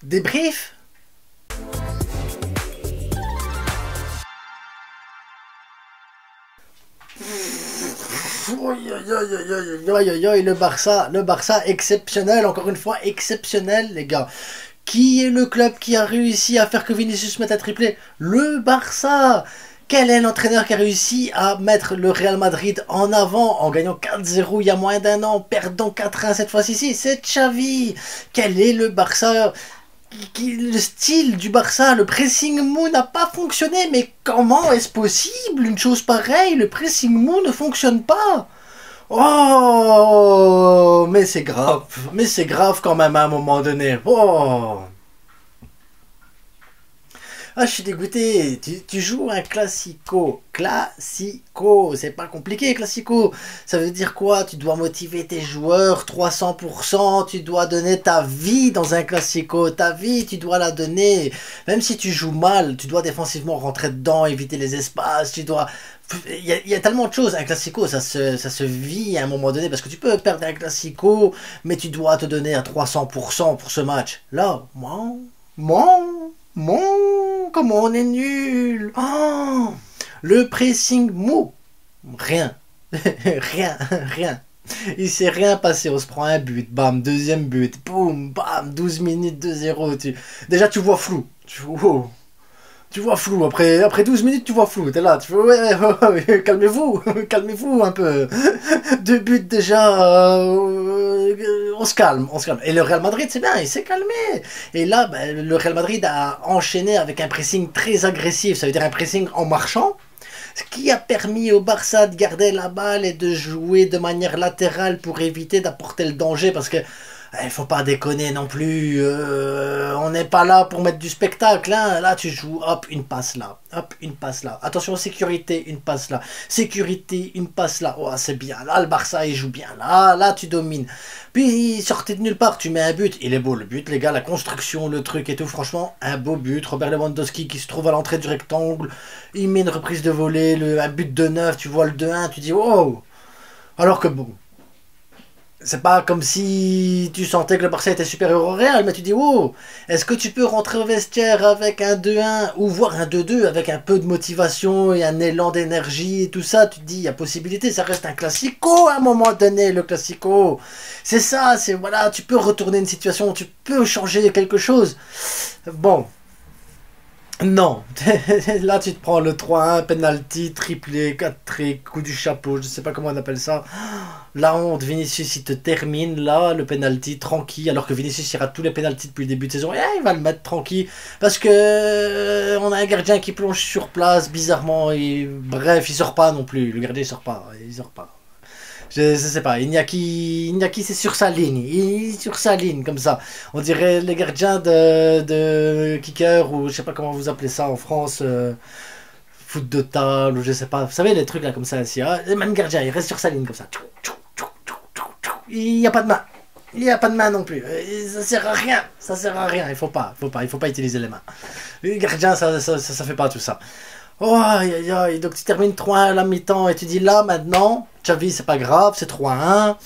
Débrief. Le Barça exceptionnel, encore une fois exceptionnel les gars. Qui est le club qui a réussi à faire que Vinicius mette un triplé? Le Barça. Quel est l'entraîneur qui a réussi à mettre le Real Madrid en avant en gagnant 4-0 il y a moins d'un an, perdant 4-1 cette fois-ci? C'est Xavi. Quel est le Barça? Le style du Barça, le pressing mou n'a pas fonctionné. Mais comment est-ce possible une chose pareille? Le pressing mou ne fonctionne pas. Oh, mais c'est grave quand même à un moment donné. Oh. Ah, je suis dégoûté. Tu joues un classico. Classico. C'est pas compliqué, classico. Ça veut dire quoi? Tu dois motiver tes joueurs 300%. Tu dois donner ta vie dans un classico. Ta vie, tu dois la donner. Même si tu joues mal, tu dois défensivement rentrer dedans, éviter les espaces. Tu dois... Il y a tellement de choses. Un classico, ça se vit à un moment donné. Parce que tu peux perdre un classico, mais tu dois te donner à 300% pour ce match. Là, comment on est nul. Oh, le pressing mou. Rien. rien. Il s'est rien passé. On se prend un but. Bam, deuxième but. Boum, bam, 12 minutes 2-0. Déjà, tu vois flou. Tu vois flou. Après 12 minutes, tu vois flou. T'es là. Tu fais, ouais, calmez-vous un peu. Deux buts déjà. On se calme. Et le Real Madrid, c'est bien, il s'est calmé. Et là, ben, le Real Madrid a enchaîné avec un pressing très agressif. Ça veut dire un pressing en marchant. Ce qui a permis au Barça de garder la balle et de jouer de manière latérale pour éviter d'apporter le danger. Parce que il faut pas déconner non plus, on n'est pas là pour mettre du spectacle, hein. Là tu joues, hop, une passe là, hop, une passe là, attention sécurité, une passe là, sécurité, une passe là, oh c'est bien, là le Barça il joue bien, là tu domines, puis il sortait de nulle part, tu mets un but, il est beau le but les gars, la construction, le truc et tout, franchement un beau but, Robert Lewandowski qui se trouve à l'entrée du rectangle, il met une reprise de volée, un but de 9, tu vois le 2-1, tu dis wow, alors que bon, c'est pas comme si tu sentais que le Barça était supérieur au Real, mais tu dis, oh, est-ce que tu peux rentrer au vestiaire avec un 2-1 ou voire un 2-2 avec un peu de motivation et un élan d'énergie et tout ça? Tu te dis, il y a possibilité, ça reste un classico à un moment donné, le classico. C'est ça, c'est voilà, tu peux retourner une situation, tu peux changer quelque chose. Bon. Non, là tu te prends le 3-1, penalty, triplé, 4 coup du chapeau, je sais pas comment on appelle ça. La honte, Vinicius il te termine là, le penalty tranquille, alors que Vinicius il rate tous les penalties depuis le début de saison, et il va le mettre tranquille, parce que on a un gardien qui plonge sur place, bizarrement, et bref, il sort pas non plus, le gardien il sort pas. Je sais pas, Iñaki c'est sur sa ligne, il est sur sa ligne comme ça. On dirait les gardiens de kicker ou je sais pas comment vous appelez ça en France, foot de table ou je sais pas. Vous savez les trucs là comme ça ici, hein, le même gardien, il reste sur sa ligne comme ça. Il n'y a pas de main. Il n'y a pas de main non plus. Ça sert à rien. Il faut pas utiliser les mains. Les gardiens, ça fait pas tout ça. Oh, aïe, aïe, donc tu termines 3-1 à la mi-temps et tu dis là maintenant, Xavi c'est pas grave, c'est 3-1,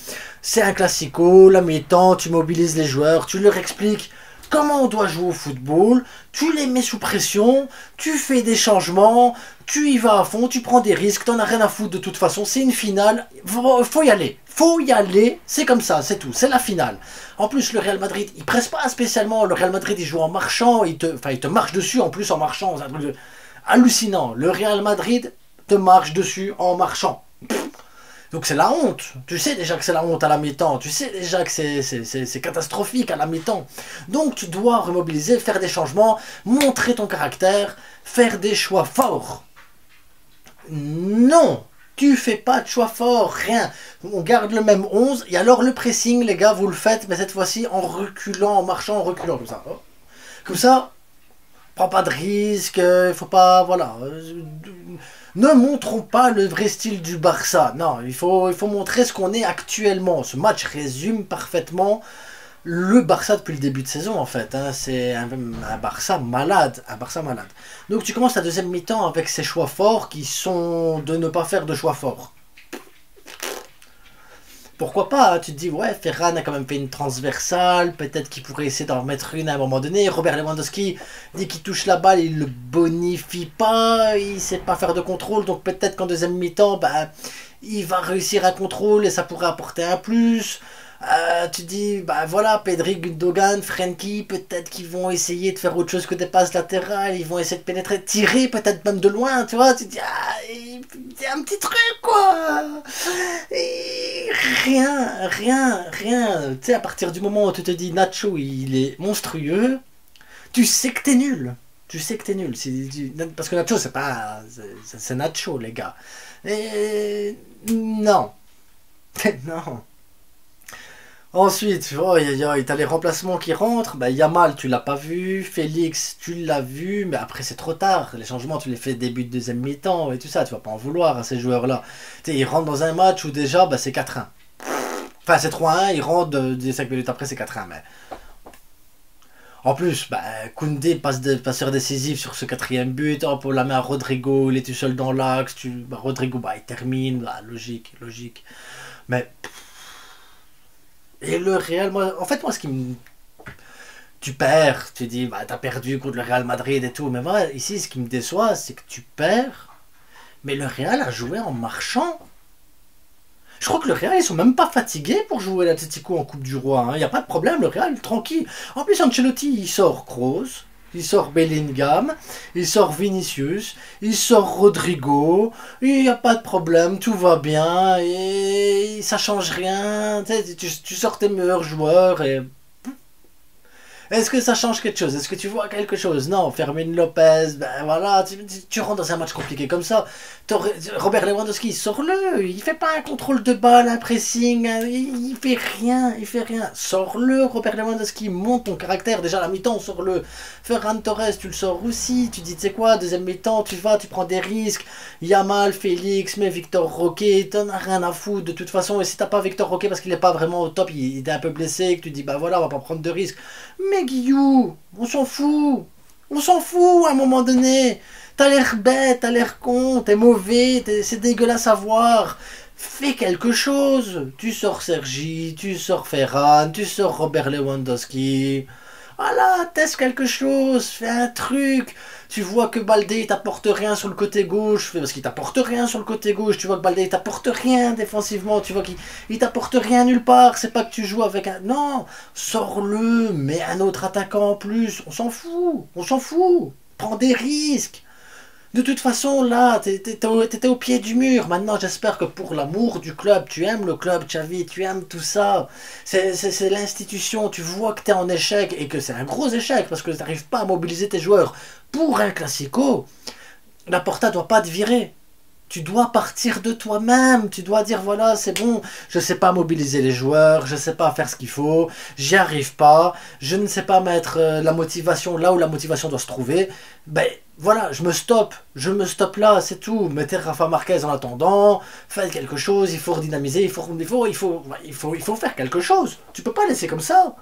c'est un classico, la mi-temps, tu mobilises les joueurs, tu leur expliques comment on doit jouer au football, tu les mets sous pression, tu fais des changements, tu y vas à fond, tu prends des risques, t'en as rien à foutre de toute façon, c'est une finale, faut y aller, c'est comme ça, c'est tout, c'est la finale. En plus le Real Madrid, il presse pas spécialement, le Real Madrid il joue en marchant, il te marche dessus en plus en marchant, c'est un truc de... hallucinant, le Real Madrid te marche dessus en marchant. Donc c'est la honte. Tu sais déjà que c'est la honte à la mi-temps. Tu sais déjà que c'est catastrophique à la mi-temps. Donc tu dois remobiliser, faire des changements, montrer ton caractère, faire des choix forts. Non, tu fais pas de choix forts, rien. On garde le même 11. Et alors le pressing, les gars, vous le faites, mais cette fois-ci en reculant, en marchant, en reculant, comme ça. Comme ça, prends pas de risque, il faut pas, voilà. Ne montrons pas le vrai style du Barça. Non, il faut montrer ce qu'on est actuellement. Ce match résume parfaitement le Barça depuis le début de saison, en fait. Hein. C'est un Barça malade. Donc tu commences ta deuxième mi-temps avec ces choix forts qui sont de ne pas faire de choix forts. pourquoi pas, hein. Tu te dis, ouais, Ferran a quand même fait une transversale, peut-être qu'il pourrait essayer d'en remettre une à un moment donné. Robert Lewandowski, dès qu'il touche la balle, il le bonifie pas, il sait pas faire de contrôle, donc peut-être qu'en deuxième mi-temps, bah, il va réussir un contrôle et ça pourrait apporter un plus. Tu dis, bah voilà, Pedri, Gundogan, Frenkie, peut-être qu'ils vont essayer de faire autre chose que des passes latérales, ils vont essayer de pénétrer, tirer peut-être même de loin, tu vois, tu dis, ah, c'est un petit truc quoi. Et rien. Tu sais, à partir du moment où tu te dis Nacho, il est monstrueux, tu sais que t'es nul. Tu sais que t'es nul. Parce que Nacho, c'est pas. C'est Nacho, les gars. Et. Non. Non. Ensuite, oh, t'as les remplacements qui rentrent. Bah, Yamal, tu l'as pas vu. Félix, tu l'as vu. Mais après, c'est trop tard. Les changements, tu les fais début de deuxième mi-temps et tout ça. Tu vas pas en vouloir à ces joueurs-là. Tu sais, ils rentrent dans un match où déjà, bah, c'est 4-1. Enfin, c'est 3-1. Ils rentrent 5 minutes après, c'est 4-1. Mais en plus, bah, Koundé passeur décisif sur ce quatrième but. Hop, on la met à Rodrigo. Il est tout seul dans l'axe. Bah, Rodrigo, bah, il termine. Bah, logique. Mais. Et le Real, moi, en fait, moi, tu perds, tu dis, bah, t'as perdu contre le Real Madrid et tout, mais moi, ici, ce qui me déçoit, c'est que tu perds, mais le Real a joué en marchant. Je crois que le Real, ils sont même pas fatigués pour jouer l'Atlético en Coupe du Roi, hein. Y a pas de problème, le Real, tranquille. En plus, Ancelotti, il sort Kroos, il sort Bellingham, il sort Vinicius, il sort Rodrigo, il n'y a pas de problème, tout va bien, et ça change rien, tu sors tes meilleurs joueurs, et est-ce que ça change quelque chose? Est-ce que tu vois quelque chose? Non, Fermin Lopez, ben voilà, tu rentres dans un match compliqué comme ça. Robert Lewandowski, sors-le, il fait pas un contrôle de balle, un pressing, il fait rien. Sors-le, Robert Lewandowski, monte ton caractère. Déjà à la mi-temps, sors-le. Ferran Torres, tu le sors aussi. Tu dis, tu sais quoi, deuxième mi-temps, tu prends des risques. Yamal, Félix, mais Victor Roque, t'en as rien à foutre de toute façon. Et si t'as pas Victor Roque parce qu'il est pas vraiment au top, il est un peu blessé, que tu dis, bah voilà, on va pas prendre de risques. Mais Guillou, on s'en fout. On s'en fout à un moment donné. T'as l'air bête, t'as l'air con, t'es mauvais, c'est dégueulasse à voir. Fais quelque chose. Tu sors Sergi, tu sors Ferran, tu sors Robert Lewandowski. Voilà, teste quelque chose, fais un truc. Tu vois que Baldé il t'apporte rien sur le côté gauche, parce qu'il t'apporte rien sur le côté gauche. Tu vois que Baldé il t'apporte rien défensivement, tu vois qu'il t'apporte rien nulle part. C'est pas que tu joues avec un. Non, sors-le, mets un autre attaquant en plus. On s'en fout. Prends des risques. De toute façon, là, t'étais au pied du mur. Maintenant, j'espère que pour l'amour du club, tu aimes le club, Xavi, tu aimes tout ça. C'est l'institution. Tu vois que t'es en échec et que c'est un gros échec parce que t'arrives pas à mobiliser tes joueurs pour un classico. La Porta doit pas te virer. Tu dois partir de toi-même, tu dois dire voilà c'est bon, je sais pas mobiliser les joueurs, je sais pas faire ce qu'il faut, j'y arrive pas, je ne sais pas mettre la motivation là où la motivation doit se trouver, ben voilà, je me stoppe là, c'est tout, mettez Rafa Marquez en attendant, faites quelque chose, il faut redynamiser, il faut faire quelque chose, tu peux pas laisser comme ça.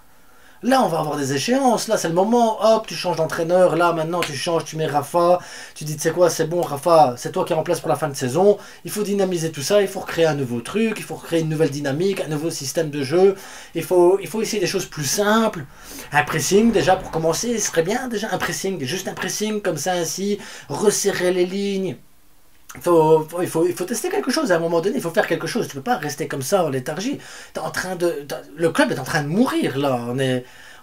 Là, on va avoir des échéances. Là, c'est le moment. Hop, tu changes d'entraîneur. Là, maintenant, tu changes, tu mets Rafa. Tu dis, tu sais quoi, c'est bon, Rafa, c'est toi qui es en place pour la fin de saison. Il faut dynamiser tout ça. Il faut recréer un nouveau truc. Il faut recréer une nouvelle dynamique, un nouveau système de jeu. Il faut essayer des choses plus simples. Un pressing, déjà, pour commencer, ce serait bien. Déjà, un pressing. Juste un pressing, comme ça, ainsi. Resserrer les lignes. Il faut tester quelque chose à un moment donné, il faut faire quelque chose. Tu peux pas rester comme ça en léthargie. Le club est en train de mourir là.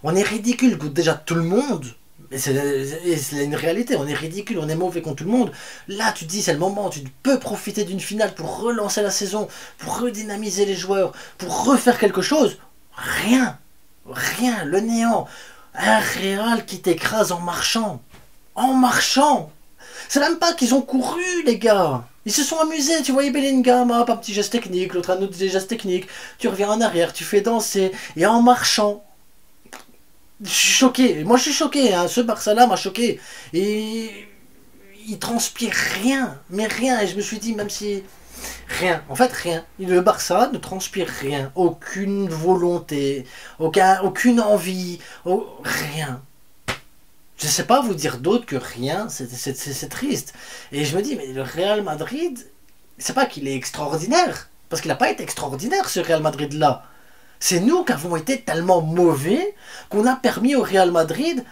On est ridicule contre déjà tout le monde. Et c'est une réalité, on est ridicule, on est mauvais contre tout le monde. Là, tu te dis, c'est le moment, tu peux profiter d'une finale pour relancer la saison, pour redynamiser les joueurs, pour refaire quelque chose. Rien, le néant. Un Real qui t'écrase en marchant. En marchant. C'est même pas qu'ils ont couru, les gars. Ils se sont amusés. Tu voyais Bellingham, hop, un petit geste technique, l'autre un autre geste technique. Tu reviens en arrière, tu fais danser. Et en marchant. Je suis choqué. Moi, je suis choqué. Hein. Ce Barça-là m'a choqué. Et il transpire rien. Mais rien. Et je me suis dit, même si. Rien. En fait, rien. Le Barça ne transpire rien. Aucune volonté. Aucune envie. Rien. Je sais pas vous dire d'autre que rien, c'est triste. Et je me dis, mais le Real Madrid, c'est pas qu'il est extraordinaire, Parce qu'il n'a pas été extraordinaire ce Real Madrid-là. C'est nous qui avons été tellement mauvais qu'on a permis au Real Madrid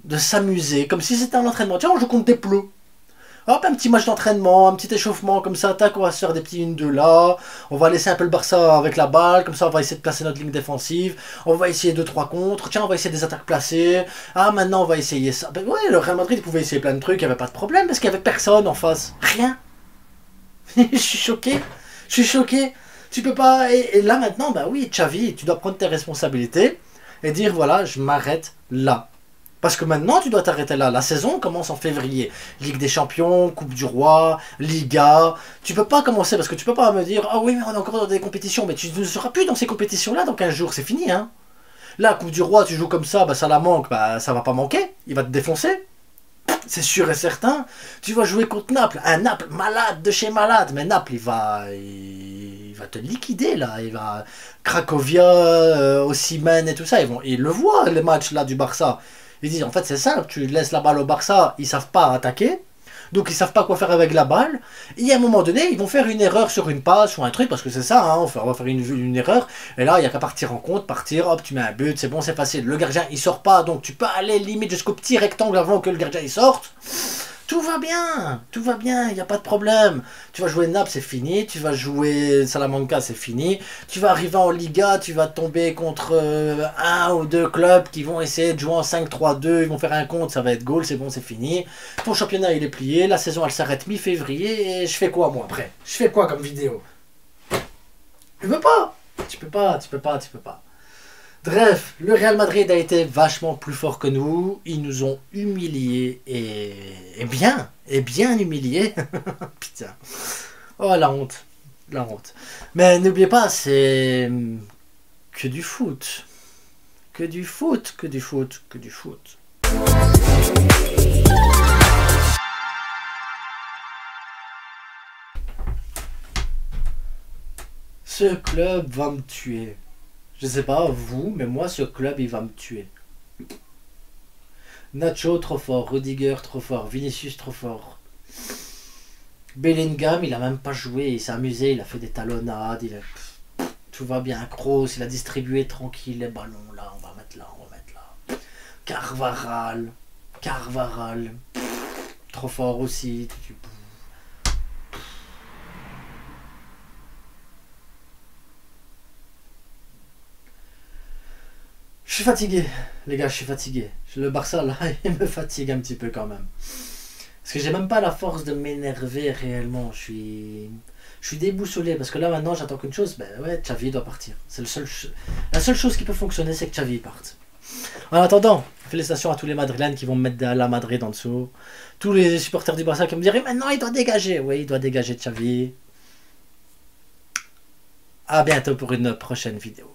de s'amuser, comme si c'était un entraînement. Tiens, on joue contre des plots. Hop, un petit match d'entraînement, un petit échauffement comme ça, tac, on va se faire des petits 1-2 là, on va laisser un peu le Barça avec la balle, comme ça on va essayer de placer notre ligne défensive, on va essayer 2-3 contre, tiens on va essayer des attaques placées, ah maintenant on va essayer ça. Ben ouais, le Real Madrid pouvait essayer plein de trucs, il n'y avait pas de problème parce qu'il n'y avait personne en face, rien. Je suis choqué, je suis choqué, tu peux pas, et là maintenant, bah oui Xavi, tu dois prendre tes responsabilités et dire voilà, je m'arrête là. Parce que maintenant, tu dois t'arrêter là. La saison commence en février. Ligue des Champions, Coupe du Roi, Liga. Tu peux pas commencer parce que tu peux pas me dire ah oui, mais on est encore dans des compétitions. Mais tu ne seras plus dans ces compétitions-là dans 15 jours. C'est fini, hein. Là, Coupe du Roi, tu joues comme ça, bah ça la manque, bah ça va pas manquer. Il va te défoncer. C'est sûr et certain. Tu vas jouer contre Naples. Un Naples malade de chez malade. Mais Naples, il va te liquider là. Il va Cracovia, Osimhen et tout ça. Ils le voient les matchs là du Barça. Ils disent en fait c'est simple, tu laisses la balle au Barça, ils savent pas attaquer, donc ils savent pas quoi faire avec la balle, et à un moment donné ils vont faire une erreur sur une passe ou un truc, parce que c'est ça, hein, on va faire une erreur, et là il n'y a qu'à partir en compte, partir, hop tu mets un but, c'est bon c'est facile, le gardien il sort pas, donc tu peux aller limite jusqu'au petit rectangle avant que le gardien il sorte. Tout va bien, il n'y a pas de problème. Tu vas jouer Naples, c'est fini. Tu vas jouer Salamanca, c'est fini. Tu vas arriver en Liga, tu vas tomber contre un ou deux clubs qui vont essayer de jouer en 5-3-2. Ils vont faire un compte, ça va être goal, c'est bon, c'est fini. Ton championnat, il est plié. La saison, elle s'arrête mi-février. Et je fais quoi, moi, après? Je fais quoi comme vidéo? Tu peux pas. Tu peux pas. Bref, le Real Madrid a été vachement plus fort que nous. Ils nous ont humiliés et bien humiliés. Putain. Oh la honte. Mais n'oubliez pas, c'est que du foot. Que du foot. Ce club va me tuer. Je sais pas vous, mais moi ce club il va me tuer. Nacho trop fort, Rudiger trop fort, Vinicius trop fort. Bellingham il a même pas joué, il s'est amusé, il a fait des talonnades, tout va bien. Kroos il a distribué tranquille les ballons là, on va mettre là. Carvajal, trop fort aussi. Je suis fatigué, les gars, je suis fatigué. Le Barça, là, il me fatigue un petit peu quand même. Parce que j'ai même pas la force de m'énerver réellement. Je suis déboussolé. Parce que là, maintenant, j'attends qu'une chose. Ben ouais, Xavi doit partir. C'est la seule chose qui peut fonctionner, c'est que Xavi parte. En attendant, félicitations à tous les Madrilènes qui vont me mettre la Madrid en dessous. Tous les supporters du Barça qui me diraient maintenant, il doit dégager. Oui, il doit dégager Xavi. À bientôt pour une prochaine vidéo.